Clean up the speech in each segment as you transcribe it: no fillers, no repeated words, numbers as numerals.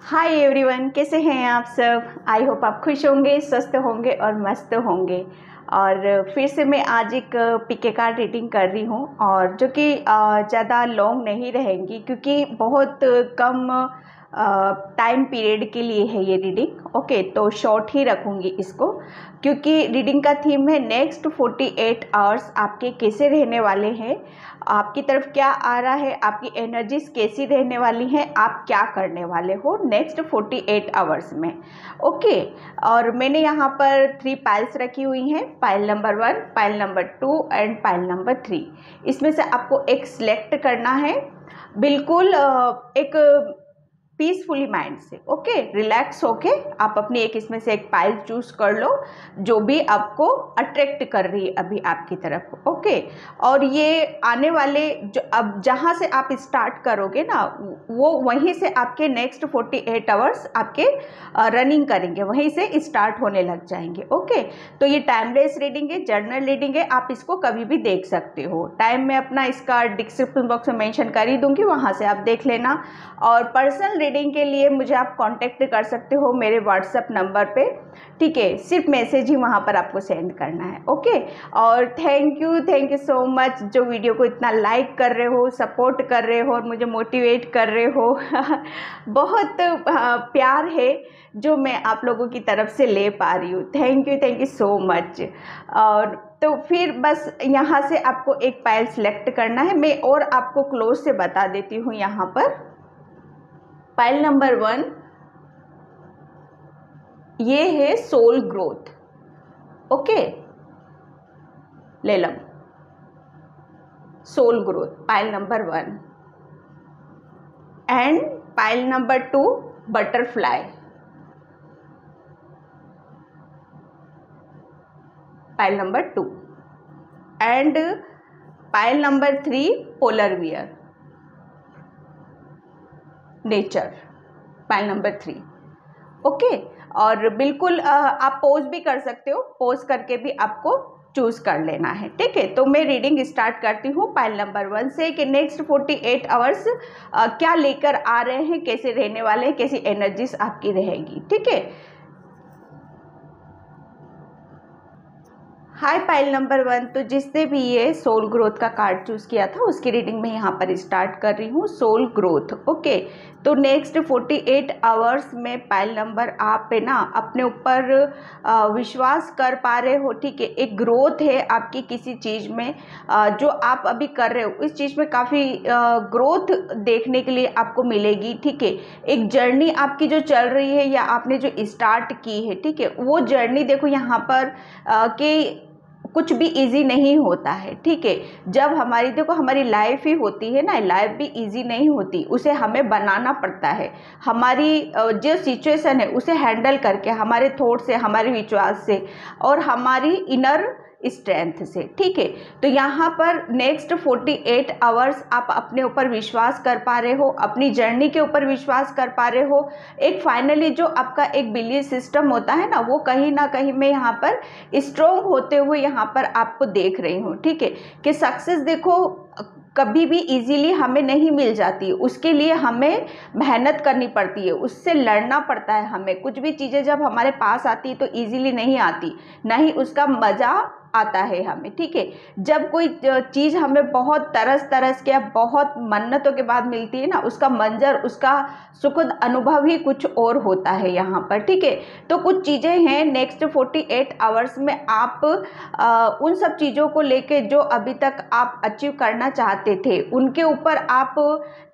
Hi everyone, कैसे हैं आप सब। आई होप आप खुश होंगे, स्वस्थ होंगे और मस्त होंगे। और फिर से मैं आज एक पीके कार्ड रीडिंग कर रही हूँ और जो कि ज़्यादा लॉन्ग नहीं रहेंगी क्योंकि बहुत कम टाइम पीरियड के लिए है ये रीडिंग। ओके, तो शॉर्ट ही रखूँगी इसको क्योंकि रीडिंग का थीम है नेक्स्ट 48 आवर्स आपके कैसे रहने वाले हैं, आपकी तरफ क्या आ रहा है, आपकी एनर्जीज कैसी रहने वाली हैं, आप क्या करने वाले हो नेक्स्ट 48 आवर्स में। ओके, और मैंने यहाँ पर 3 पाइल्स रखी हुई हैं, pile number 1, pile number 2 and pile number 3। इसमें से आपको एक सिलेक्ट करना है, बिल्कुल एक पीसफुली माइंड से। ओके, रिलैक्स होके आप अपनी एक इसमें से एक पाइल चूज कर लो जो भी आपको अट्रैक्ट कर रही है अभी आपकी तरफ। ओके, और ये आने वाले जो अब जहाँ से आप स्टार्ट करोगे ना, वो वहीं से आपके नेक्स्ट 48 आवर्स आपके रनिंग करेंगे, वहीं से स्टार्ट होने लग जाएंगे। ओके, तो ये टाइमलेस रीडिंग है, जर्नल रीडिंग है, आप इसको कभी भी देख सकते हो। टाइम में अपना इसका डिस्क्रिप्शन बॉक्स में मेंशन कर ही दूंगी, वहाँ से आप देख लेना। और पर्सनल रीडिंग के लिए मुझे आप कांटेक्ट कर सकते हो मेरे व्हाट्सएप नंबर पे, ठीक है। सिर्फ मैसेज ही वहाँ पर आपको सेंड करना है। ओके, और थैंक यू सो मच जो वीडियो को इतना लाइक कर रहे हो, सपोर्ट कर रहे हो और मुझे मोटिवेट कर रहे हो। बहुत प्यार है जो मैं आप लोगों की तरफ से ले पा रही हूँ। Thank you so much. और तो फिर बस यहाँ से आपको एक पाइल सिलेक्ट करना है। मैं और आपको क्लोज से बता देती हूँ। यहाँ पर पाइल नंबर 1 ये है सोल ग्रोथ। ओके, ले लो soul growth, pile number 1। And pile number 2 butterfly, pile number 2। And pile number 3 polar bear, nature, pile number 3। Okay, और बिल्कुल आप पोज भी कर सकते हो, पोज करके भी आपको चूज कर लेना है, ठीक है। तो मैं रीडिंग स्टार्ट करती हूँ पाइल नंबर 1 से कि नेक्स्ट 48 आवर्स क्या लेकर आ रहे हैं, कैसे रहने वाले हैं, कैसी एनर्जीज आपकी रहेगी, ठीक है। हाय पाइल नंबर 1, तो जिसने भी ये सोल ग्रोथ का कार्ड चूज किया था उसकी रीडिंग में यहाँ पर स्टार्ट कर रही हूँ। Soul growth, okay. तो नेक्स्ट 48 आवर्स में पाइल नंबर आप पे ना अपने ऊपर विश्वास कर पा रहे हो, ठीक है। एक ग्रोथ है आपकी किसी चीज़ में, जो आप अभी कर रहे हो इस चीज़ में काफ़ी ग्रोथ देखने के लिए आपको मिलेगी, ठीक है। एक जर्नी आपकी जो चल रही है या आपने जो स्टार्ट की है, ठीक है, वो जर्नी देखो यहाँ पर कि कुछ भी इजी नहीं होता है, ठीक है। जब हमारी देखो हमारी लाइफ ही होती है ना, लाइफ भी इजी नहीं होती, उसे हमें बनाना पड़ता है। हमारी जो सिचुएशन है उसे हैंडल करके हमारे थॉट से, हमारे विश्वास से और हमारी इनर स्ट्रेंथ से, ठीक है। तो यहाँ पर नेक्स्ट 48 आवर्स आप अपने ऊपर विश्वास कर पा रहे हो, अपनी जर्नी के ऊपर विश्वास कर पा रहे हो। एक फाइनली जो आपका एक बिलीफ सिस्टम होता है ना, वो कहीं ना कहीं मैं यहाँ पर स्ट्रोंग होते हुए यहाँ पर आपको देख रही हूँ, ठीक है। कि सक्सेस देखो कभी भी इजीली हमें नहीं मिल जाती, उसके लिए हमें मेहनत करनी पड़ती है, उससे लड़ना पड़ता है हमें। कुछ भी चीज़ें जब हमारे पास आती है तो इजीली नहीं आती, नहीं उसका मज़ा आता है हमें, ठीक है। जब कोई चीज़ हमें बहुत तरस के, बहुत मन्नतों के बाद मिलती है ना, उसका मंजर, उसका सुखद अनुभव ही कुछ और होता है यहाँ पर, ठीक है। तो कुछ चीज़ें हैं नेक्स्ट 48 आवर्स में आप उन सब चीज़ों को लेके जो अभी तक आप अचीव करना चाहते थे उनके ऊपर आप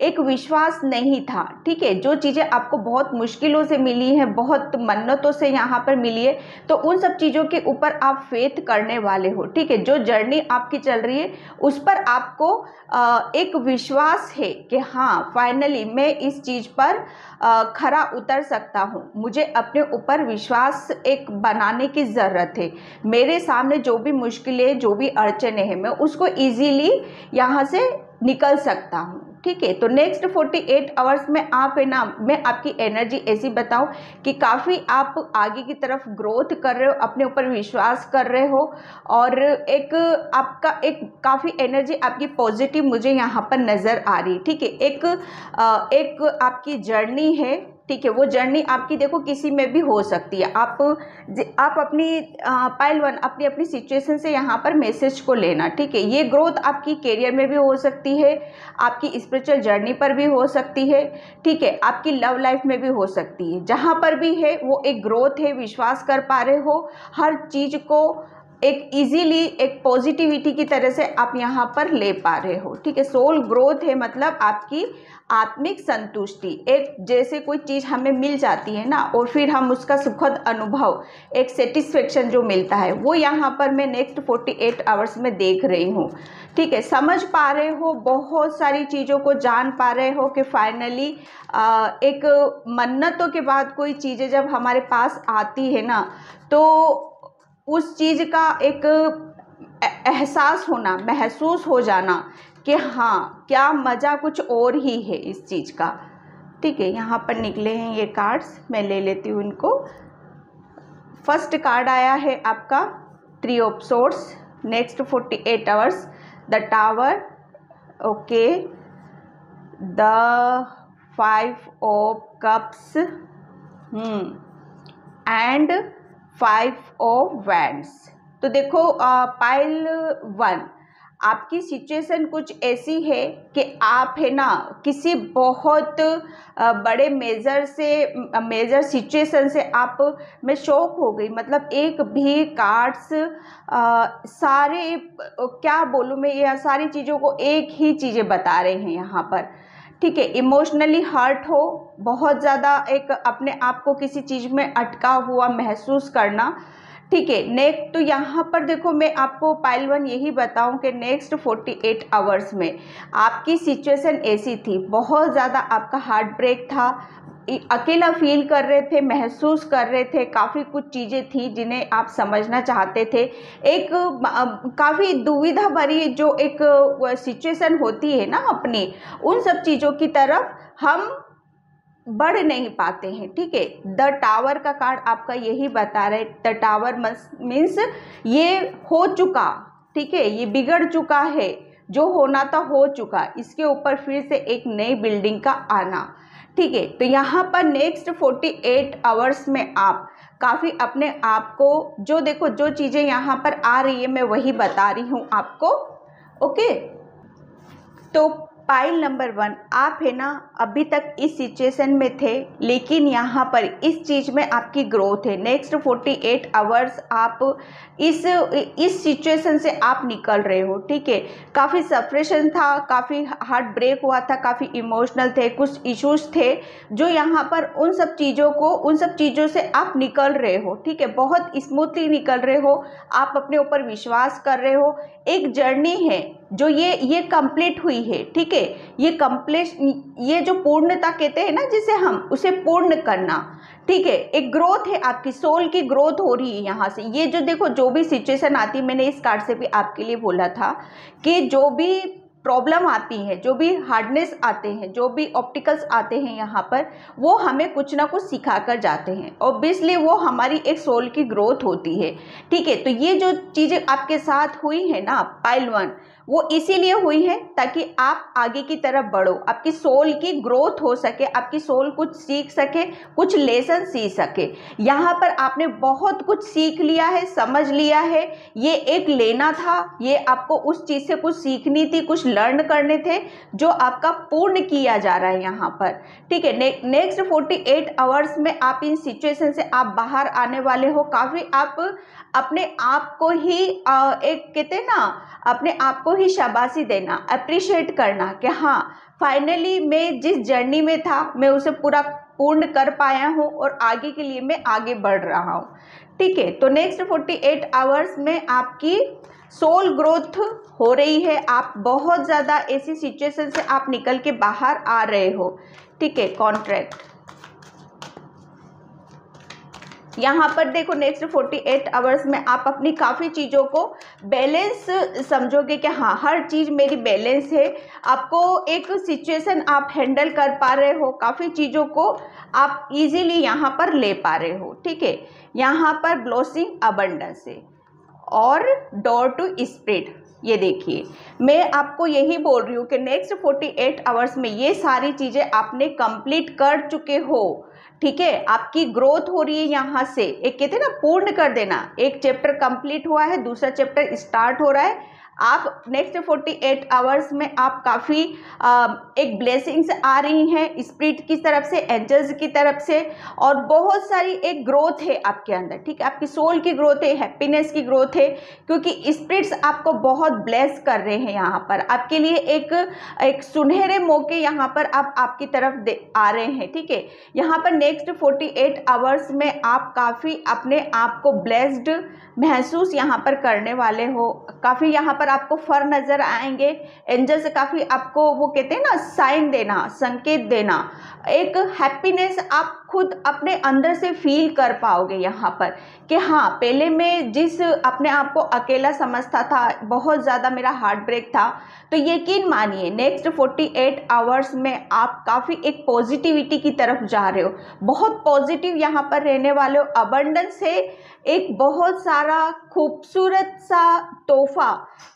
एक विश्वास नहीं था, ठीक है। जो चीज़ें आपको बहुत मुश्किलों से मिली हैं, बहुत मन्नतों से यहाँ पर मिली है, तो उन सब चीज़ों के ऊपर आप फेथ करने वाले हो, ठीक है। जो जर्नी आपकी चल रही है उस पर आपको एक विश्वास है कि हाँ फाइनली मैं इस चीज़ पर खरा उतर सकता हूँ। मुझे अपने ऊपर विश्वास एक बनाने की ज़रूरत है। मेरे सामने जो भी मुश्किलें, जो भी अड़चने हैं, मैं उसको इजीली यहाँ से निकल सकता हूँ, ठीक है। तो नेक्स्ट 48 आवर्स में आप है ना, मैं आपकी एनर्जी ऐसी बताऊँ कि काफ़ी आप आगे की तरफ ग्रोथ कर रहे हो, अपने ऊपर विश्वास कर रहे हो और एक आपका एक काफ़ी एनर्जी आपकी पॉजिटिव मुझे यहाँ पर नज़र आ रही है, ठीक है। एक आपकी जर्नी है, ठीक है। वो जर्नी आपकी देखो किसी में भी हो सकती है। आप अपनी पाइल 1 अपनी अपनी सिचुएशन से यहाँ पर मैसेज को लेना, ठीक है। ये ग्रोथ आपकी करियर में भी हो सकती है, आपकी स्पिरिचुअल जर्नी पर भी हो सकती है, ठीक है, आपकी लव लाइफ में भी हो सकती है। जहाँ पर भी है वो एक ग्रोथ है, विश्वास कर पा रहे हो हर चीज़ को एक इजीली एक पॉजिटिविटी की तरह से आप यहाँ पर ले पा रहे हो, ठीक है। सोल ग्रोथ है मतलब आपकी आत्मिक संतुष्टि, एक जैसे कोई चीज़ हमें मिल जाती है ना और फिर हम उसका सुखद अनुभव, एक सेटिस्फेक्शन जो मिलता है वो यहाँ पर मैं नेक्स्ट 48 आवर्स में देख रही हूँ, ठीक है। समझ पा रहे हो, बहुत सारी चीज़ों को जान पा रहे हो कि फाइनली एक मन्नतों के बाद कोई चीज़ें जब हमारे पास आती है ना तो उस चीज़ का एक एहसास होना, महसूस हो जाना कि हाँ क्या मज़ा कुछ और ही है इस चीज़ का, ठीक है। यहाँ पर निकले हैं ये कार्ड्स, मैं ले लेती हूँ इनको। फर्स्ट कार्ड आया है आपका 3 of swords, next 48 hours the tower, okay, the 5 of cups and 5 of wands. तो देखो पाइल 1 आपकी सिचुएशन कुछ ऐसी है कि आप है ना किसी बहुत बड़े मेजर सिचुएशन से आप मैं शॉक हो गई। मतलब एक भी कार्ड्स सारे क्या बोलूँ मैं, ये सारी चीज़ों को एक ही चीज़ें बता रहे हैं यहाँ पर, ठीक है। इमोशनली हर्ट हो, बहुत ज़्यादा एक अपने आप को किसी चीज़ में अटका हुआ महसूस करना, ठीक है। नेक्स्ट तो यहाँ पर देखो मैं आपको पाइल 1 यही बताऊं कि नेक्स्ट 48 आवर्स में आपकी सिचुएशन ऐसी थी, बहुत ज़्यादा आपका हार्ट ब्रेक था, अकेला फील कर रहे थे, महसूस कर रहे थे, काफ़ी कुछ चीज़ें थी जिन्हें आप समझना चाहते थे। एक काफ़ी दुविधा भरी जो एक सिचुएशन होती है ना अपनी, उन सब चीज़ों की तरफ हम बढ़ नहीं पाते हैं, ठीक है। द टावर का कार्ड आपका यही बता रहे, द टावर मीन्स ये हो चुका, ठीक है, ये बिगड़ चुका है, जो होना था हो चुका, इसके ऊपर फिर से एक नई बिल्डिंग का आना, ठीक है। तो यहाँ पर नेक्स्ट 48 आवर्स में आप काफ़ी अपने आप को जो देखो जो चीज़ें यहाँ पर आ रही है मैं वही बता रही हूँ आपको, ओके। तो पाइल नंबर 1 आप है ना अभी तक इस सिचुएशन में थे, लेकिन यहाँ पर इस चीज़ में आपकी ग्रोथ है। नेक्स्ट 48 आवर्स आप इस सिचुएशन से आप निकल रहे हो, ठीक है। काफ़ी सफ्रेशन था, काफ़ी हार्ट ब्रेक हुआ था, काफ़ी इमोशनल थे, कुछ इश्यूज थे जो यहाँ पर उन सब चीज़ों से आप निकल रहे हो, ठीक है। बहुत स्मूथली निकल रहे हो, आप अपने ऊपर विश्वास कर रहे हो। एक जर्नी है जो ये कंप्लीट हुई है, ठीक है। ये जो पूर्णता कहते हैं ना जिसे हम उसे पूर्ण करना, ठीक है। एक ग्रोथ है, आपकी सोल की ग्रोथ हो रही है यहाँ से। ये जो देखो जो भी सिचुएशन आती है, मैंने इस कार्ड से भी आपके लिए बोला था कि जो भी प्रॉब्लम आती है, जो भी हार्डनेस आते हैं, जो भी ऑब्स्टिकल्स आते हैं यहाँ पर, वो हमें कुछ ना कुछ सिखा कर जाते हैं। ऑब्वियसली वो हमारी एक सोल की ग्रोथ होती है, ठीक है। तो ये जो चीज़ें आपके साथ हुई है ना पाइल 1, वो इसीलिए हुई है ताकि आप आगे की तरफ बढ़ो, आपकी सोल की ग्रोथ हो सके, आपकी सोल कुछ सीख सके, कुछ लेसन सीख सके। यहाँ पर आपने बहुत कुछ सीख लिया है, समझ लिया है, ये एक लेना था, ये आपको उस चीज़ से कुछ सीखनी थी, कुछ लर्न करने थे जो आपका पूर्ण किया जा रहा है यहाँ पर, ठीक है। नेक्स्ट 48 आवर्स में आप इन सिचुएशन से आप बाहर आने वाले हो। काफ़ी आप अपने आप को ही एक कहते हैं ना, अपने आप को ही शाबाशी देना, अप्रिशिएट करना कि हाँ फाइनली मैं जिस जर्नी में था मैं उसे पूर्ण कर पाया हूँ और आगे के लिए मैं आगे बढ़ रहा हूँ, ठीक है। तो नेक्स्ट 48 आवर्स में आपकी सोल ग्रोथ हो रही है, आप बहुत ज़्यादा ऐसी सिचुएशन से आप निकल के बाहर आ रहे हो, ठीक है। कॉन्ट्रैक्ट यहाँ पर देखो नेक्स्ट 48 आवर्स में आप अपनी काफ़ी चीज़ों को बैलेंस समझोगे कि हाँ हर चीज़ मेरी बैलेंस है। आपको एक सिचुएशन आप हैंडल कर पा रहे हो, काफ़ी चीज़ों को आप इजीली यहाँ पर ले पा रहे हो, ठीक है। यहाँ पर ब्लोसिंग अबंडेंस है और डोर टू स्प्रिट। ये देखिए मैं आपको यही बोल रही हूँ कि नेक्स्ट 48 आवर्स में ये सारी चीज़ें आपने कंप्लीट कर चुके हो, ठीक है, आपकी ग्रोथ हो रही है यहाँ से, एक कहते हैं ना पूर्ण कर देना, एक चैप्टर कंप्लीट हुआ है, दूसरा चैप्टर स्टार्ट हो रहा है। आप नेक्स्ट 48 आवर्स में आप काफ़ी एक ब्लेसिंग्स आ रही हैं स्पिरिट की तरफ से, एंजल्स की तरफ से, और बहुत सारी एक ग्रोथ है आपके अंदर, ठीक है, आपकी सोल की ग्रोथ है, हैप्पीनेस की ग्रोथ है, क्योंकि स्पिरिट्स आपको बहुत ब्लेस कर रहे हैं यहाँ पर, आपके लिए एक सुनहरे मौके यहाँ पर आपकी तरफ आ रहे हैं, ठीक है। यहाँ पर नेक्स्ट 48 आवर्स में आप काफ़ी अपने आप को ब्लेस्ड महसूस यहाँ पर करने वाले हो, काफ़ी यहाँ पर आपको फर नज़र आएंगे, एंजल से काफ़ी आपको वो कहते हैं ना साइन देना, संकेत देना, एक हैप्पीनेस आप खुद अपने अंदर से फील कर पाओगे यहाँ पर कि हाँ, पहले मैं जिस अपने आप को अकेला समझता था, बहुत ज़्यादा मेरा हार्ट ब्रेक था, तो यकीन मानिए नेक्स्ट 48 आवर्स में आप काफ़ी एक पॉजिटिविटी की तरफ जा रहे हो, बहुत पॉजिटिव यहाँ पर रहने वाले हो, अबंडेंस से एक बहुत सारा खूबसूरत सा तोहफा,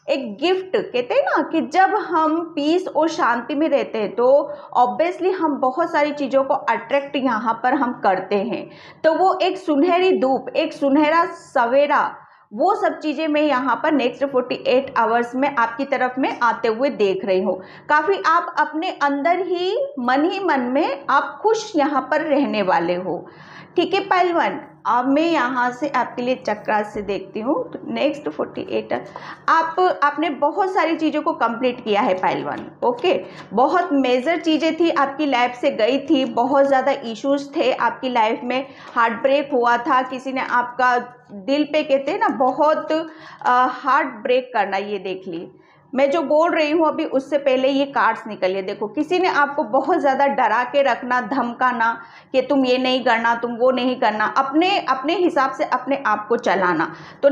एक गिफ्ट, कहते हैं ना कि जब हम पीस और शांति में रहते हैं तो ऑब्वियसली हम बहुत सारी चीज़ों को अट्रैक्ट यहाँ पर हम करते हैं, तो वो एक सुनहरी धूप, एक सुनहरा सवेरा, वो सब चीज़ें मैं यहाँ पर नेक्स्ट 48 आवर्स में आपकी तरफ में आते हुए देख रही हूँ। काफ़ी आप अपने अंदर ही मन में आप खुश यहाँ पर रहने वाले हो, ठीक है पहलवान। अब मैं यहाँ से आपके लिए चक्रा से देखती हूँ, तो नेक्स्ट 48 आपने बहुत सारी चीज़ों को कंप्लीट किया है पहलवान, ओके, बहुत मेजर चीज़ें थी आपकी लाइफ से गई थी, बहुत ज़्यादा इश्यूज थे आपकी लाइफ में, हार्ट ब्रेक हुआ था, किसी ने आपका दिल पे कहते हैं ना बहुत हार्ट ब्रेक करना, ये देख ली, मैं जो बोल रही हूँ अभी उससे पहले ये कार्ड्स निकलिए, देखो किसी ने आपको बहुत ज़्यादा डरा के रखना, धमकाना कि तुम ये नहीं करना, तुम वो नहीं करना, अपने हिसाब से अपने आप को चलाना, तो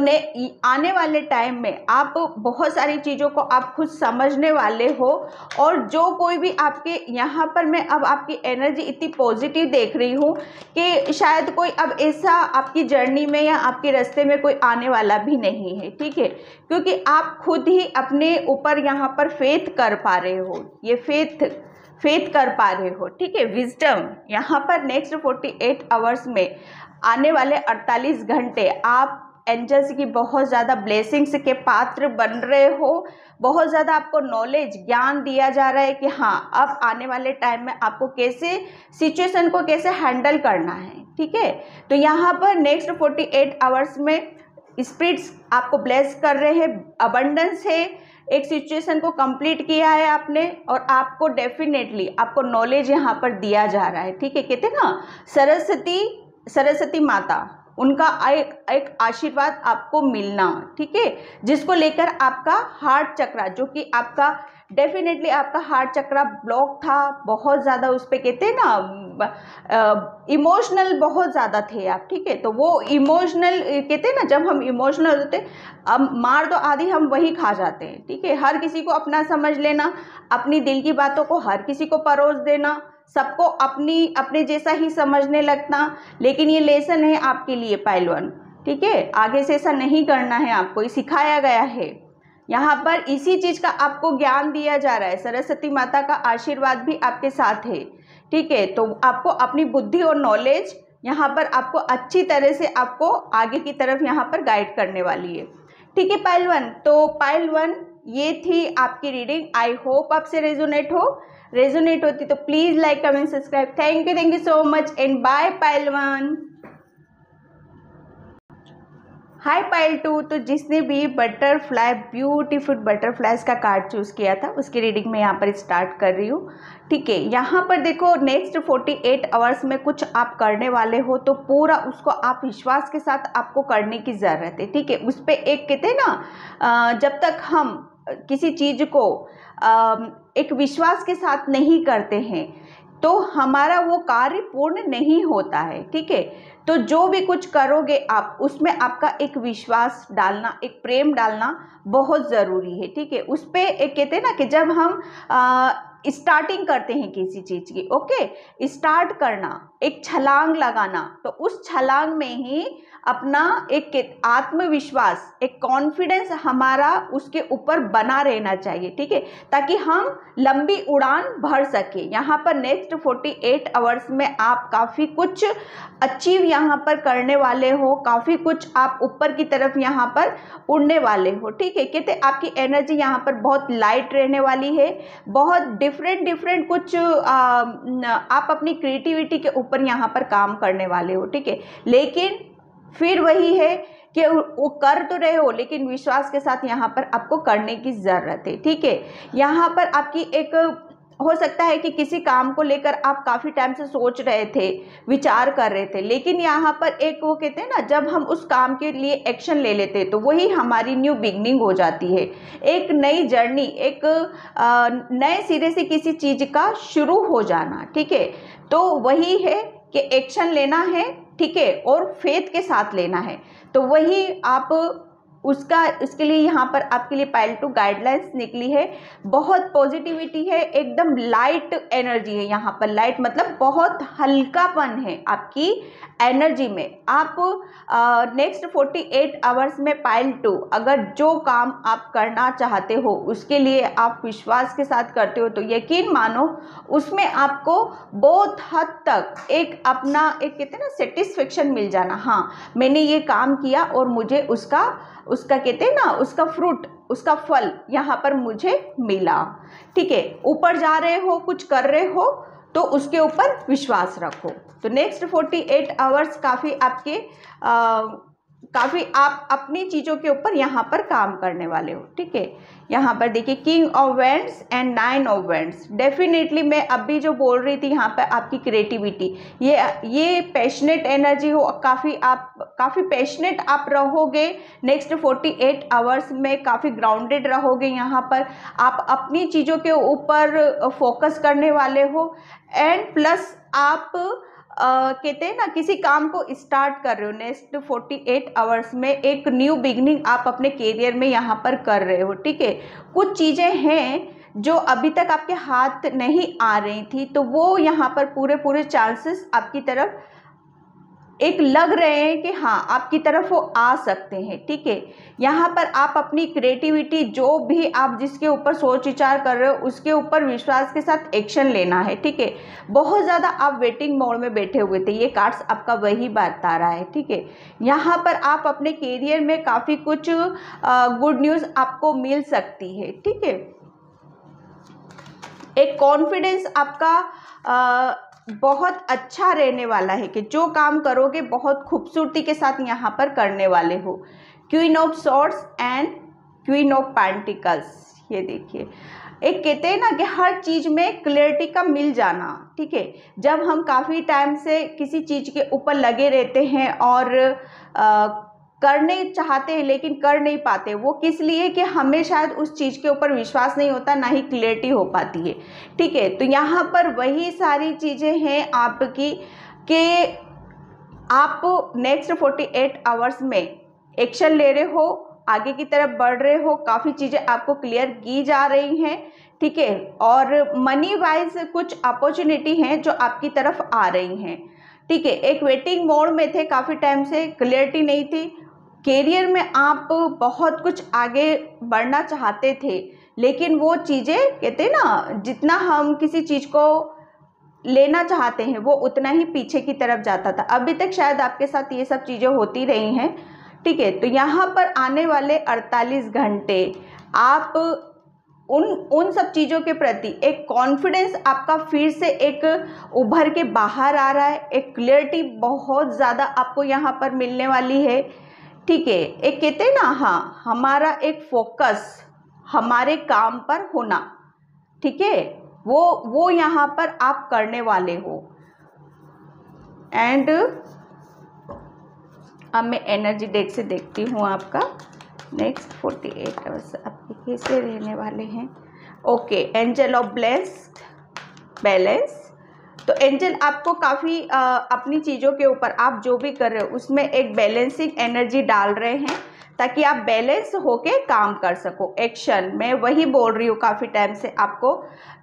आने वाले टाइम में आप बहुत सारी चीज़ों को आप खुद समझने वाले हो, और जो कोई भी आपके यहाँ पर मैं अब आपकी एनर्जी इतनी पॉजिटिव देख रही हूँ कि शायद कोई अब ऐसा आपकी जर्नी में या आपके रास्ते में कोई आने वाला भी नहीं है, ठीक है, क्योंकि आप खुद ही अपने ऊपर यहाँ पर फेथ कर पा रहे हो, ये फेथ कर पा रहे हो, ठीक है। विजडम यहाँ पर नेक्स्ट 48 आवर्स में आने वाले 48 घंटे आप एंजल्स की बहुत ज़्यादा ब्लेसिंग्स के पात्र बन रहे हो, बहुत ज़्यादा आपको नॉलेज, ज्ञान दिया जा रहा है कि हाँ, अब आने वाले टाइम में आपको कैसे सिचुएशन को कैसे हैंडल करना है, ठीक है। तो यहाँ पर नेक्स्ट 48 आवर्स में स्पिरिट्स आपको ब्लेस कर रहे हैं, अबंडेंस है, एक सिचुएशन को कंप्लीट किया है आपने, और आपको डेफिनेटली आपको नॉलेज यहाँ पर दिया जा रहा है, ठीक है। कहते हैं ना सरस्वती माता, उनका एक आशीर्वाद आपको मिलना, ठीक है, जिसको लेकर आपका हार्ट चक्रा, जो कि आपका डेफिनेटली आपका हार्ट चक्रा ब्लॉक था, बहुत ज़्यादा उस पर कहते हैं ना इमोशनल बहुत ज़्यादा थे आप, ठीक है, तो वो इमोशनल कहते हैं ना, जब हम इमोशनल होते हैं, अब मार दो आदि हम वही खा जाते हैं, ठीक है, हर किसी को अपना समझ लेना, अपनी दिल की बातों को हर किसी को परोस देना, सबको अपने जैसा ही समझने लगना, लेकिन ये लेसन है आपके लिए पहलवान, ठीक है, आगे से ऐसा नहीं करना है, आपको ये सिखाया गया है, यहाँ पर इसी चीज़ का आपको ज्ञान दिया जा रहा है, सरस्वती माता का आशीर्वाद भी आपके साथ है, ठीक है, तो आपको अपनी बुद्धि और नॉलेज यहाँ पर आपको अच्छी तरह से आपको आगे की तरफ यहाँ पर गाइड करने वाली है, ठीक है पहलवान। तो पहलवान ये थी आपकी रीडिंग, आई होप आपसे रेजोनेट होती तो please like comment subscribe, thank you so much and bye pile one. Hi pile 2, तो जिसने भी बटरफ्लाई, ब्यूटीफुल बटरफ्लाइज का कार्ड चूज़ किया था उसकी रीडिंग में यहाँ पर स्टार्ट कर रही हूँ, ठीक है। यहाँ पर देखो नेक्स्ट 48 आवर्स में कुछ आप करने वाले हो, तो पूरा उसको आप विश्वास के साथ आपको करने की ज़रूरत है, ठीक है। उस पर एक कहते हैं ना, जब तक हम किसी चीज़ को एक विश्वास के साथ नहीं करते हैं तो हमारा वो कार्य पूर्ण नहीं होता है, ठीक है। तो जो भी कुछ करोगे आप, उसमें आपका एक विश्वास डालना, एक प्रेम डालना बहुत ज़रूरी है, ठीक है। उस पर एक कहते हैं ना कि जब हम स्टार्टिंग करते हैं किसी चीज़ की, ओके, स्टार्ट करना, एक छलांग लगाना, तो उस छलांग में ही अपना एक आत्मविश्वास, एक कॉन्फिडेंस हमारा उसके ऊपर बना रहना चाहिए, ठीक है, ताकि हम लंबी उड़ान भर सके। यहाँ पर नेक्स्ट 48 आवर्स में आप काफ़ी कुछ अचीव यहाँ पर करने वाले हो, काफ़ी कुछ आप ऊपर की तरफ यहाँ पर उड़ने वाले हो, ठीक है। कहते आपकी एनर्जी यहाँ पर बहुत लाइट रहने वाली है, बहुत डिफरेंट कुछ आप अपनी क्रिएटिविटी के ऊपर यहाँ पर काम करने वाले हो, ठीक है। लेकिन फिर वही है कि वो कर तो रहे हो, लेकिन विश्वास के साथ यहाँ पर आपको करने की ज़रूरत है, ठीक है। यहाँ पर आपकी एक हो सकता है कि किसी काम को लेकर आप काफ़ी टाइम से सोच रहे थे, विचार कर रहे थे, लेकिन यहाँ पर एक वो कहते हैं ना, जब हम उस काम के लिए एक्शन ले लेते हैं तो वही हमारी न्यू बिगनिंग हो जाती है, एक नई जर्नी, एक नए सिरे से किसी चीज़ का शुरू हो जाना, ठीक है। तो वही है कि एक्शन लेना है, ठीक है, और फेथ के साथ लेना है। तो वही आप उसके लिए यहाँ पर आपके लिए पाइल 2 गाइडलाइंस निकली है। बहुत पॉजिटिविटी है, एकदम लाइट एनर्जी है यहाँ पर। लाइट मतलब बहुत हल्कापन है आपकी एनर्जी में। आप नेक्स्ट 48 आवर्स में पाइल 2 अगर जो काम आप करना चाहते हो उसके लिए आप विश्वास के साथ करते हो, तो यकीन मानो उसमें आपको बहुत हद तक एक अपना एक कहते हैं ना सेटिस्फेक्शन मिल जाना। हाँ, मैंने ये काम किया और मुझे उसका कहते हैं ना उसका फ्रूट, उसका फल यहाँ पर मुझे मिला, ठीक है। ऊपर जा रहे हो, कुछ कर रहे हो, तो उसके ऊपर विश्वास रखो। तो नेक्स्ट 48 आवर्स काफ़ी आप अपनी चीज़ों के ऊपर यहाँ पर काम करने वाले हो, ठीक है। यहाँ पर देखिए king of wands and 9 of wands. Definitely मैं अभी जो बोल रही थी यहाँ पर आपकी क्रिएटिविटी, ये पैशनेट एनर्जी हो, काफ़ी पैशनेट आप रहोगे। नेक्स्ट 48 आवर्स में काफ़ी ग्राउंडेड रहोगे, यहाँ पर आप अपनी चीज़ों के ऊपर फोकस करने वाले हो। एंड प्लस आप कहते हैं ना किसी काम को स्टार्ट कर रहे हो। नेक्स्ट 48 आवर्स में एक न्यू बिगनिंग आप अपने करियर में यहाँ पर कर रहे हो, ठीक है। कुछ चीज़ें हैं जो अभी तक आपके हाथ नहीं आ रही थी, तो वो यहाँ पर पूरे चांसेस आपकी तरफ एक लग रहे हैं कि हाँ आपकी तरफ वो आ सकते हैं, ठीक है। यहाँ पर आप अपनी क्रिएटिविटी, जो भी आप जिसके ऊपर सोच विचार कर रहे हो उसके ऊपर विश्वास के साथ एक्शन लेना है, ठीक है। बहुत ज़्यादा आप वेटिंग मोड में बैठे हुए थे, ये कार्ड्स आपका वही बता रहा है, ठीक है। यहाँ पर आप अपने करियर में काफ़ी कुछ गुड न्यूज़ आपको मिल सकती है, ठीक है। एक कॉन्फिडेंस आपका बहुत अच्छा रहने वाला है कि जो काम करोगे बहुत खूबसूरती के साथ यहाँ पर करने वाले हो। Queen of swords and queen of pentacles, ये देखिए एक कहते हैं ना कि हर चीज़ में क्लियरिटी का मिल जाना, ठीक है। जब हम काफ़ी टाइम से किसी चीज़ के ऊपर लगे रहते हैं और करने चाहते हैं लेकिन कर नहीं पाते, वो किस लिए कि हमें शायद उस चीज़ के ऊपर विश्वास नहीं होता, ना ही क्लियरिटी हो पाती है, ठीक है। तो यहाँ पर वही सारी चीज़ें हैं आपकी कि आप नेक्स्ट 48 आवर्स में एक्शन ले रहे हो, आगे की तरफ बढ़ रहे हो, काफ़ी चीज़ें आपको क्लियर की जा रही हैं, ठीक है। और मनी वाइज कुछ अपॉर्चुनिटी हैं जो आपकी तरफ आ रही हैं, ठीक है। एक वेटिंग मोड में थे, काफ़ी टाइम से क्लियरिटी नहीं थी। कैरियर में आप बहुत कुछ आगे बढ़ना चाहते थे, लेकिन वो चीज़ें कहते हैं ना जितना हम किसी चीज़ को लेना चाहते हैं वो उतना ही पीछे की तरफ जाता था। अभी तक शायद आपके साथ ये सब चीज़ें होती रही हैं, ठीक है। तो यहाँ पर आने वाले 48 घंटे आप उन सब चीज़ों के प्रति एक कॉन्फिडेंस आपका फिर से एक उभर के बाहर आ रहा है। एक क्लियरिटी बहुत ज़्यादा आपको यहाँ पर मिलने वाली है, ठीक है। एक कहते हैं ना, हाँ, हमारा एक फोकस हमारे काम पर होना, ठीक है, वो यहाँ पर आप करने वाले हो। एंड अब मैं एनर्जी डेक से देखती हूँ आपका नेक्स्ट 48 आवर्स आपके कैसे रहने वाले हैं। Okay, angel of blessed balance, तो एंजल आपको काफ़ी अपनी चीज़ों के ऊपर आप जो भी कर रहे हो उसमें एक बैलेंसिंग एनर्जी डाल रहे हैं ताकि आप बैलेंस होके काम कर सको। एक्शन मैं वही बोल रही हूँ काफ़ी टाइम से आपको,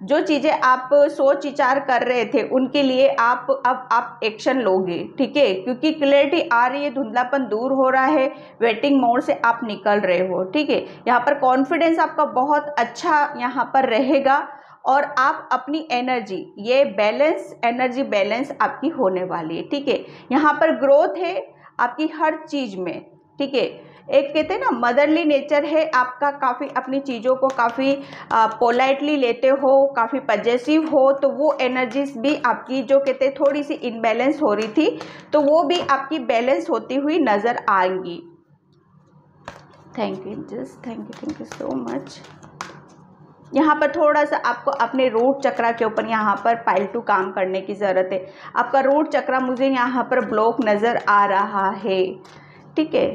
जो चीज़ें आप सोच विचार कर रहे थे उनके लिए अब आप एक्शन लोगे, ठीक है, क्योंकि क्लैरिटी आ रही है, धुंधलापन दूर हो रहा है, वेटिंग मोड से आप निकल रहे हो, ठीक है। यहाँ पर कॉन्फिडेंस आपका बहुत अच्छा यहाँ पर रहेगा और आप अपनी एनर्जी, ये बैलेंस एनर्जी बैलेंस आपकी होने वाली है, ठीक है। यहाँ पर ग्रोथ है आपकी हर चीज़ में, ठीक है। एक कहते हैं ना मदरली नेचर है आपका, काफ़ी अपनी चीज़ों को काफ़ी पोलाइटली लेते हो, काफ़ी पजेसिव हो, तो वो एनर्जीज भी आपकी जो कहते हैं थोड़ी सी इनबैलेंस हो रही थी तो वो भी आपकी बैलेंस होती हुई नज़र आएंगी। Thank you so much. यहाँ पर थोड़ा सा आपको अपने रूट चक्रा के ऊपर यहाँ पर पाइल 2 काम करने की ज़रूरत है। आपका रूट चक्रा मुझे यहाँ पर ब्लॉक नज़र आ रहा है, ठीक है।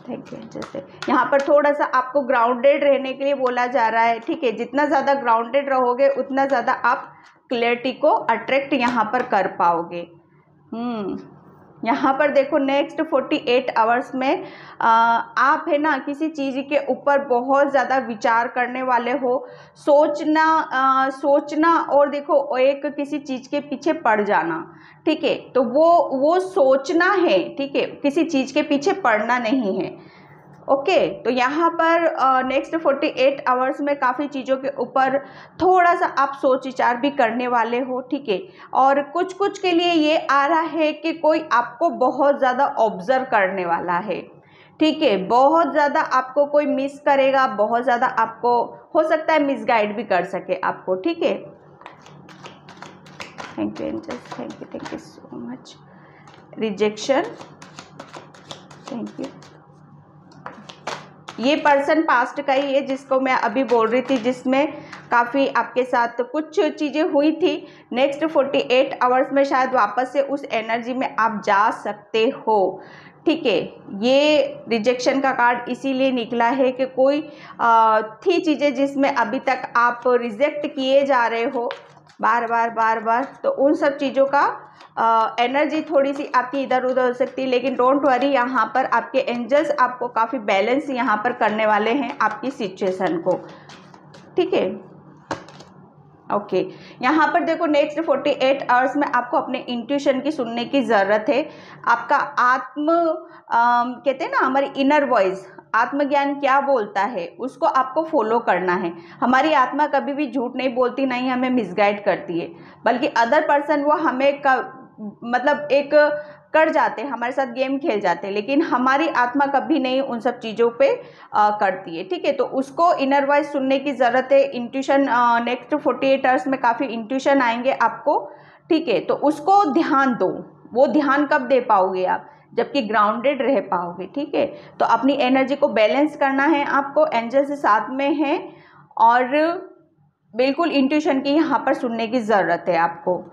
Thank you. जैसे यहाँ पर थोड़ा सा आपको ग्राउंडेड रहने के लिए बोला जा रहा है, ठीक है। जितना ज़्यादा ग्राउंडेड रहोगे उतना ज़्यादा आप क्लैरिटी को अट्रैक्ट यहाँ पर कर पाओगे। यहाँ पर देखो नेक्स्ट 48 आवर्स में आप है ना किसी चीज़ के ऊपर बहुत ज़्यादा विचार करने वाले हो, सोचना और देखो एक किसी चीज़ के पीछे पड़ जाना, ठीक है। तो वो सोचना है, ठीक है, किसी चीज़ के पीछे पड़ना नहीं है, ओके। तो यहाँ पर नेक्स्ट 48 आवर्स में काफ़ी चीज़ों के ऊपर थोड़ा सा आप सोच विचार भी करने वाले हो, ठीक है। और कुछ के लिए ये आ रहा है कि कोई आपको बहुत ज़्यादा ऑब्जर्व करने वाला है, ठीक है। बहुत ज़्यादा आपको कोई मिस करेगा, बहुत ज़्यादा आपको हो सकता है मिसगाइड भी कर सके आपको, ठीक है। Thank you angels, thank you so much. Rejection, thank you. ये पर्सन पास्ट का ही है जिसको मैं अभी बोल रही थी, जिसमें काफ़ी आपके साथ कुछ चीज़ें हुई थी। नेक्स्ट 48 आवर्स में शायद वापस से उस एनर्जी में आप जा सकते हो, ठीक है। ये रिजेक्शन का कार्ड इसीलिए निकला है कि कोई थी चीज़ें जिसमें अभी तक आप रिजेक्ट किए जा रहे हो बार बार, तो उन सब चीज़ों का एनर्जी थोड़ी सी आपकी इधर उधर हो सकती है, लेकिन डोंट वरी, यहाँ पर आपके एंजल्स आपको काफ़ी बैलेंस यहाँ पर करने वाले हैं आपकी सिचुएशन को, ठीक है, ओके। यहाँ पर देखो नेक्स्ट 48 आवर्स में आपको अपने इंट्यूशन की सुनने की ज़रूरत है। आपका कहते हैं ना हमारी इनर वॉइस, आत्मज्ञान क्या बोलता है उसको आपको फॉलो करना है। हमारी आत्मा कभी भी झूठ नहीं बोलती, नहीं हमें मिसगाइड करती है, बल्कि अदर पर्सन वो हमें मतलब एक कर जाते हैं, हमारे साथ गेम खेल जाते हैं, लेकिन हमारी आत्मा कभी नहीं उन सब चीज़ों पे करती है, ठीक है। तो उसको इनर वॉइस सुनने की ज़रूरत है। इंट्यूशन नेक्स्ट 48 आवर्स में काफ़ी इंट्यूशन आएंगे आपको, ठीक है। तो उसको ध्यान दो, वो ध्यान कब दे पाओगे आप, जबकि ग्राउंडेड रह पाओगे, ठीक है। तो अपनी एनर्जी को बैलेंस करना है आपको, एंजल से साथ में है और बिल्कुल इंट्यूशन की यहाँ पर सुनने की ज़रूरत है आपको,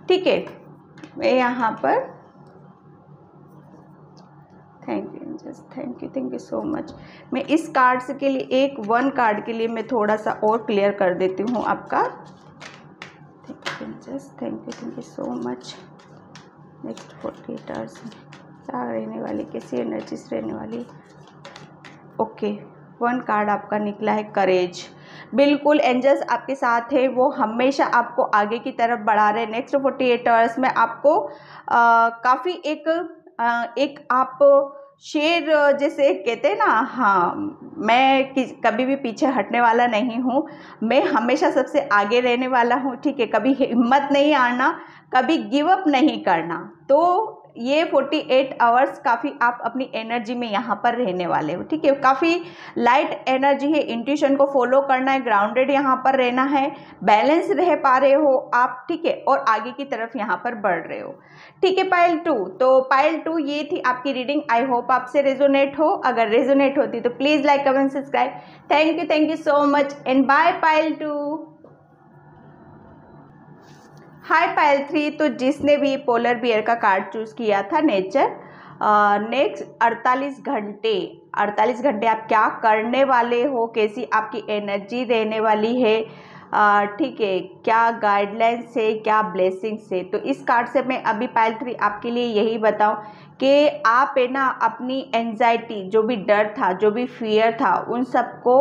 ठीक है। मैं यहाँ पर थैंक यू सो मच। मैं इस कार्ड्स के लिए वन कार्ड के लिए मैं थोड़ा सा और क्लियर कर देती हूँ आपका। Thank you so much. Next 48 hours में क्या रहने वाली, कैसी एनर्जीज रहने वाली, ओके। वन कार्ड आपका निकला है करेज। बिल्कुल एंजल्स आपके साथ है, वो हमेशा आपको आगे की तरफ बढ़ा रहे हैं। नेक्स्ट 48 आवर्स में आपको काफ़ी एक आप शेर जैसे कहते हैं ना, हाँ, मैं कभी भी पीछे हटने वाला नहीं हूँ, मैं हमेशा सबसे आगे रहने वाला हूँ, ठीक है। कभी हिम्मत नहीं हारना, कभी गिव अप नहीं करना। तो ये 48 आवर्स काफ़ी आप अपनी एनर्जी में यहाँ पर रहने वाले हो, ठीक है। काफ़ी लाइट एनर्जी है, इंट्यूशन को फॉलो करना है, ग्राउंडेड यहाँ पर रहना है, बैलेंस रह पा रहे हो आप, ठीक है, और आगे की तरफ यहाँ पर बढ़ रहे हो, ठीक है। पाइल 2, तो पाइल 2 ये थी आपकी रीडिंग। आई होप आपसे रेजोनेट हो, अगर रेजोनेट होती तो please like comment subscribe. Thank you so much and bye pile 2। Hi pile 3, तो जिसने भी पोलर बियर का कार्ड चूज़ किया था नेचर, नेक्स्ट 48 घंटे आप क्या करने वाले हो, कैसी आपकी एनर्जी रहने वाली है, ठीक है, क्या गाइडलाइंस है, क्या ब्लेसिंग्स है। तो इस कार्ड से मैं अभी पाइल 3 आपके लिए यही बताऊं कि आप है ना अपनी एंजाइटी, जो भी डर था, जो भी फियर था, उन सबको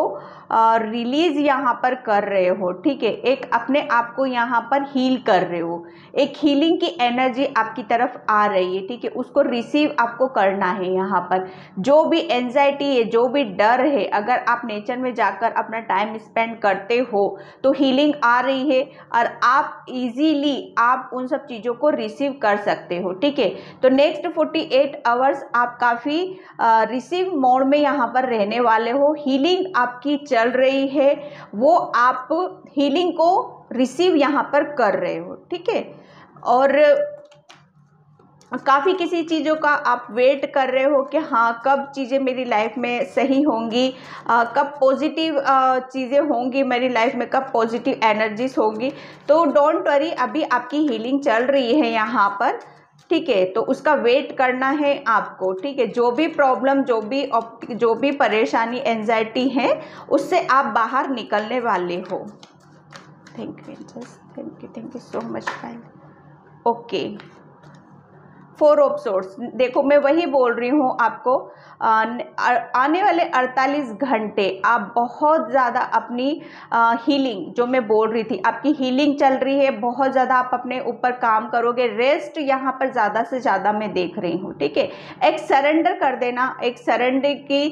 रिलीज यहाँ पर कर रहे हो। ठीक है, एक अपने आप को यहाँ पर हील कर रहे हो, एक हीलिंग की एनर्जी आपकी तरफ आ रही है। ठीक है, उसको रिसीव आपको करना है। यहाँ पर जो भी एंजाइटी है, जो भी डर है, अगर आप नेचर में जाकर अपना टाइम स्पेंड करते हो तो हीलिंग आ रही है और आप इजीली आप उन सब चीज़ों को रिसीव कर सकते हो। ठीक है, तो नेक्स्ट 48 आवर्स आप काफ़ी रिसीव मोड में यहाँ पर रहने वाले हो। हीलिंग आपकी चल रही है, वो आप हीलिंग को रिसीव यहाँ पर कर रहे हो। ठीक है, और काफ़ी किसी चीज़ों का आप वेट कर रहे हो कि हाँ कब चीज़ें मेरी लाइफ में सही होंगी, कब पॉजिटिव चीज़ें होंगी मेरी लाइफ में, कब पॉजिटिव एनर्जीज होंगी। तो डोंट वरी, अभी आपकी हीलिंग चल रही है यहाँ पर। ठीक है, तो उसका वेट करना है आपको। ठीक है, जो भी प्रॉब्लम, जो भी परेशानी, एंजाइटी है, उससे आप बाहर निकलने वाले हो। Thank you so much friend. Okay, 4 of swords, देखो मैं वही बोल रही हूँ आपको, आने वाले 48 घंटे आप बहुत ज़्यादा अपनी हीलिंग, जो मैं बोल रही थी, आपकी हीलिंग चल रही है, बहुत ज़्यादा आप अपने ऊपर काम करोगे। रेस्ट यहाँ पर ज़्यादा से ज़्यादा मैं देख रही हूँ। ठीक है, एक सरेंडर कर देना, एक सरेंडर की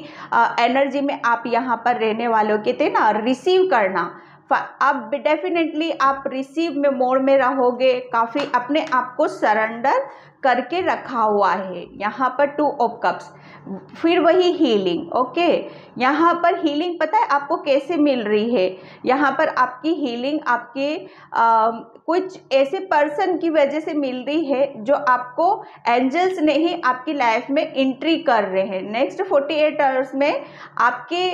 एनर्जी में आप यहाँ पर रहने वाले हो। कहते हैं ना, रिसीव करना। अब डेफिनेटली आप रिसीव में मोड में रहोगे, काफ़ी अपने आप को सरेंडर करके रखा हुआ है। यहाँ पर 2 ऑफ कप्स, फिर वही हीलिंग। ओके, यहाँ पर हीलिंग पता है आपको कैसे मिल रही है? यहाँ पर आपकी हीलिंग आपके कुछ ऐसे पर्सन की वजह से मिल रही है जो आपको एंजल्स ने ही आपकी लाइफ में एंट्री कर रहे हैं। नेक्स्ट 48 आवर्स में आपके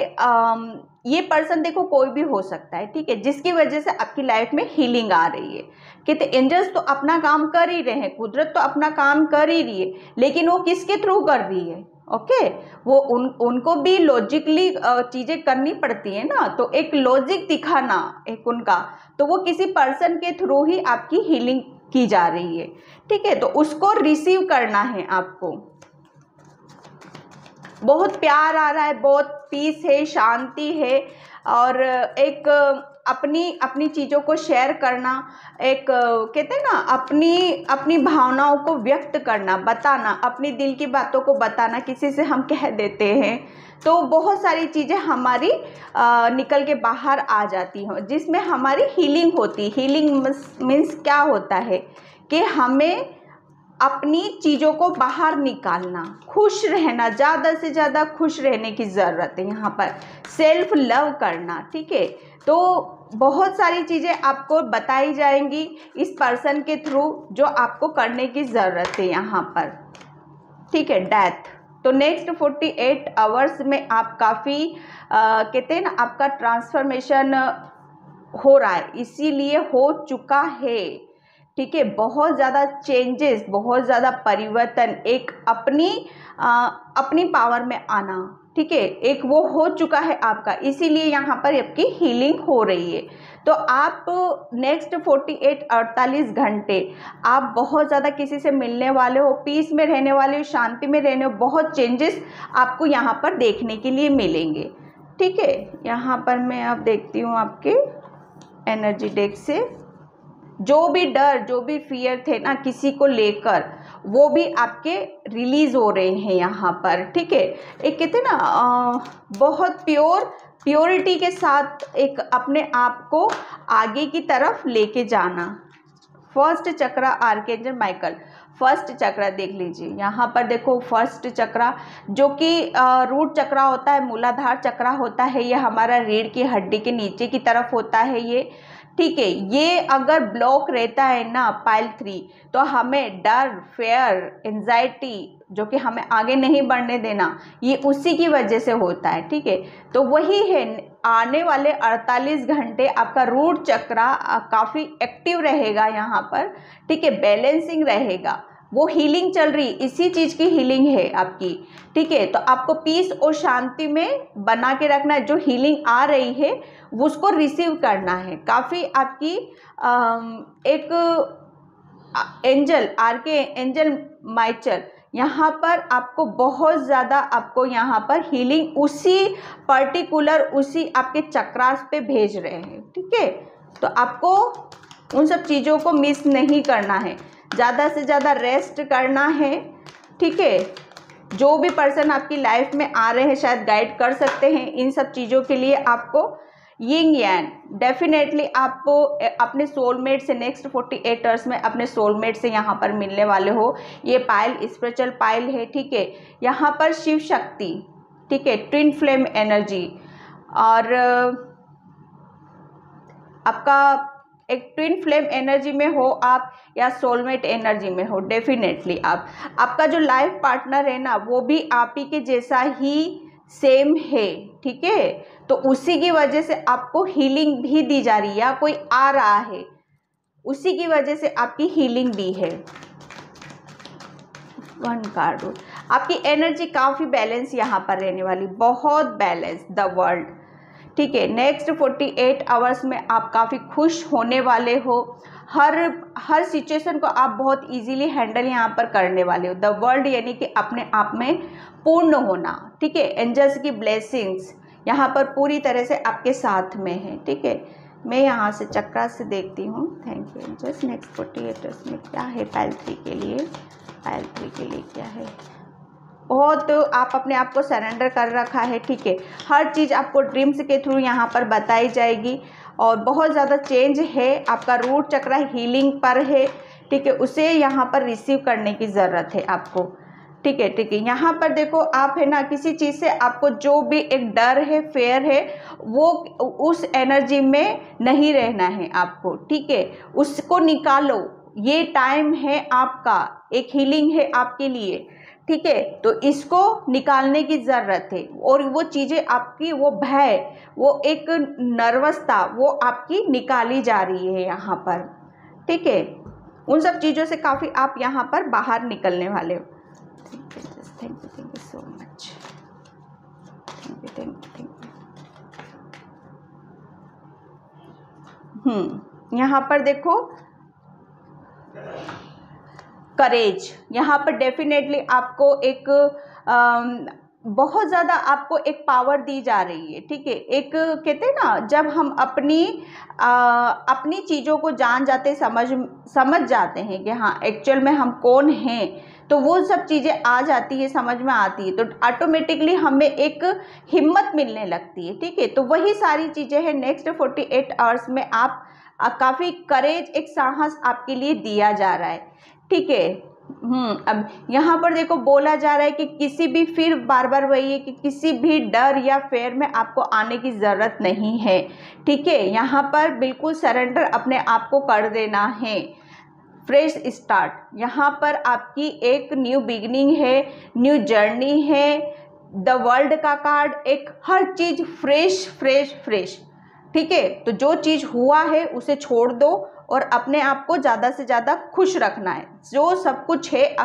ये पर्सन, देखो कोई भी हो सकता है। ठीक है, जिसकी वजह से आपकी लाइफ में हीलिंग आ रही है। कहते एंजल्स तो अपना काम कर ही रहे हैं, कुदरत तो अपना काम कर ही रही है, लेकिन वो किसके थ्रू कर रही है? ओके, वो उनको भी लॉजिकली चीज़ें करनी पड़ती है ना, तो एक लॉजिक दिखाना एक उनका, तो वो किसी पर्सन के थ्रू ही आपकी हीलिंग की जा रही है। ठीक है, तो उसको रिसीव करना है आपको। बहुत प्यार आ रहा है, बहुत पीस है, शांति है, और एक अपनी चीज़ों को शेयर करना, एक कहते हैं ना अपनी भावनाओं को व्यक्त करना, बताना, अपनी दिल की बातों को बताना। किसी से हम कह देते हैं तो बहुत सारी चीज़ें हमारी निकल के बाहर आ जाती हैं, जिसमें हमारी हीलिंग होती। हीलिंग मीन्स क्या होता है कि हमें अपनी चीज़ों को बाहर निकालना, खुश रहना, ज़्यादा से ज़्यादा खुश रहने की ज़रूरत है। यहाँ पर सेल्फ लव करना। ठीक है, तो बहुत सारी चीज़ें आपको बताई जाएंगी इस पर्सन के थ्रू जो आपको करने की ज़रूरत है यहाँ पर। ठीक है, डेथ। तो नेक्स्ट 48 आवर्स में आप काफ़ी कहते हैं ना, आपका ट्रांसफॉर्मेशन हो रहा है, इसीलिए हो चुका है। ठीक है, बहुत ज़्यादा चेंजेस, बहुत ज़्यादा परिवर्तन, एक अपनी पावर में आना। ठीक है, एक वो हो चुका है आपका, इसीलिए यहाँ पर आपकी हीलिंग हो रही है। तो आप नेक्स्ट 48 घंटे आप बहुत ज़्यादा किसी से मिलने वाले हो, पीस में रहने वाले हो, शांति में रहने हो, बहुत चेंजेस आपको यहाँ पर देखने के लिए मिलेंगे। ठीक है, यहाँ पर मैं अब देखती हूँ आपके एनर्जी डेक से, जो भी डर, जो भी फियर थे ना किसी को लेकर, वो भी आपके रिलीज हो रहे हैं यहाँ पर। ठीक है, एक कहते हैं ना बहुत प्योरिटी के साथ एक अपने आप को आगे की तरफ लेके जाना। फर्स्ट चक्रा आर्कएंजल माइकल, फर्स्ट चक्रा देख लीजिए। यहाँ पर देखो फर्स्ट चक्रा जो कि रूट चक्रा होता है, मूलाधार चक्रा होता है, ये हमारा रीढ़ की हड्डी के नीचे की तरफ होता है ये। ठीक है, ये अगर ब्लॉक रहता है ना पाइल 3, तो हमें डर, फेयर, एंजाइटी जो कि हमें आगे नहीं बढ़ने देना, ये उसी की वजह से होता है। ठीक है, तो वही है, आने वाले 48 घंटे आपका रूट चक्रा काफ़ी एक्टिव रहेगा यहाँ पर। ठीक है, बैलेंसिंग रहेगा, वो हीलिंग चल रही, इसी चीज़ की हीलिंग है आपकी, ठीक है। तो आपको पीस और शांति में बना के रखना है। जो हीलिंग आ रही है उसको रिसीव करना है। काफ़ी आपकी एक एंजल, आर्के एंजल माइचल यहाँ पर आपको बहुत ज़्यादा आपको यहाँ पर हीलिंग उसी पर्टिकुलर उसी आपके चक्रास पे भेज रहे हैं, ठीक है। तो आपको उन सब चीज़ों को मिस नहीं करना है, ज़्यादा से ज़्यादा रेस्ट करना है, ठीक है। जो भी पर्सन आपकी लाइफ में आ रहे हैं शायद गाइड कर सकते हैं इन सब चीज़ों के लिए आपको। यिंग यांग, डेफिनेटली आपको अपने सोलमेट से नेक्स्ट 48 आवर्स में अपने सोलमेट से यहाँ पर मिलने वाले हो। ये पायल स्पिरिचुअल पायल है, ठीक है। यहाँ पर शिव शक्ति, ठीक है, ट्विन फ्लेम एनर्जी, और आपका एक ट्विन फ्लेम एनर्जी में हो आप या सोलमेट एनर्जी में हो, डेफिनेटली आपका जो लाइफ पार्टनर है ना वो भी आप ही के जैसा ही सेम है, ठीक है। तो उसी की वजह से आपको हीलिंग भी दी जा रही है, या कोई आ रहा है उसी की वजह से आपकी हीलिंग भी है। 1 कार्ड, आपकी एनर्जी काफ़ी बैलेंस यहाँ पर रहने वाली, बहुत बैलेंस, द वर्ल्ड, ठीक है। नेक्स्ट 48 आवर्स में आप काफ़ी खुश होने वाले हो। हर सिचुएशन को आप बहुत इजीली हैंडल यहाँ पर करने वाले हो। द वर्ल्ड यानी कि अपने आप में पूर्ण होना, ठीक है। एंजल्स की ब्लेसिंग्स यहाँ पर पूरी तरह से आपके साथ में है, ठीक है। मैं यहाँ से चक्रा से देखती हूँ। Thank you angels. Next 48 hours में क्या है पायल 3 के लिए, पायल 3 के लिए क्या है। बहुत आप अपने आप को सरेंडर कर रखा है, ठीक है। हर चीज़ आपको ड्रीम्स के थ्रू यहाँ पर बताई जाएगी, और बहुत ज़्यादा चेंज है। आपका रूट चक्रा हीलिंग पर है, ठीक है, उसे यहाँ पर रिसीव करने की ज़रूरत है आपको, ठीक है, ठीक है। यहाँ पर देखो आप है ना, किसी चीज़ से आपको जो भी एक डर है, फेयर है, वो उस एनर्जी में नहीं रहना है आपको, ठीक है। उसको निकालो, ये टाइम है आपका, एक हीलिंग है आपके लिए, ठीक है। तो इसको निकालने की ज़रूरत है, और वो चीज़ें आपकी, वो भय, वो एक नर्वसता, वो आपकी निकाली जा रही है यहाँ पर, ठीक है। उन सब चीज़ों से काफ़ी आप यहाँ पर बाहर निकलने वाले हो। Thank you so much, thank you. यहाँ पर देखो करेज, यहाँ पर डेफिनेटली आपको एक बहुत ज़्यादा आपको एक पावर दी जा रही है, ठीक है। एक कहते हैं ना, जब हम अपनी चीज़ों को जान जाते, समझ जाते हैं कि हाँ एक्चुअल में हम कौन हैं, तो वो सब चीज़ें आ जाती है, समझ में आती है, तो ऑटोमेटिकली हमें एक हिम्मत मिलने लगती है, ठीक है। तो वही सारी चीज़ें हैं नेक्स्ट 48 आवर्स में आप काफ़ी करेज, एक साहस आपके लिए दिया जा रहा है, ठीक है। अब यहाँ पर देखो बोला जा रहा है कि किसी भी, फिर बार बार वही है कि किसी भी डर या फेयर में आपको आने की ज़रूरत नहीं है, ठीक है। यहाँ पर बिल्कुल सरेंडर अपने आप को कर देना है। फ्रेश स्टार्ट, यहाँ पर आपकी एक न्यू बिगिनिंग है, न्यू जर्नी है। द वर्ल्ड का कार्ड, एक हर चीज़ फ्रेश फ्रेश फ्रेश, ठीक है। तो जो चीज़ हुआ है उसे छोड़ दो और अपने आप को ज़्यादा से ज़्यादा खुश रखना है। जो सब कुछ है,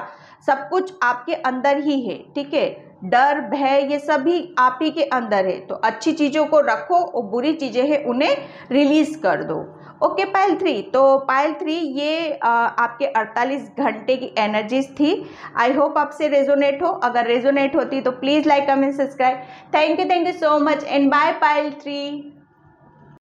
सब कुछ आपके अंदर ही है, ठीक है। डर, भय, ये सभी आप ही के अंदर है। तो अच्छी चीज़ों को रखो और बुरी चीज़ें हैं उन्हें रिलीज़ कर दो। ओके पायल 3, तो पायल 3 ये आपके 48 घंटे की एनर्जीज थी। आई होप आपसे रेजोनेट हो। अगर रेजोनेट होती तो please like, comment, subscribe. Thank you so much and bye pile 3।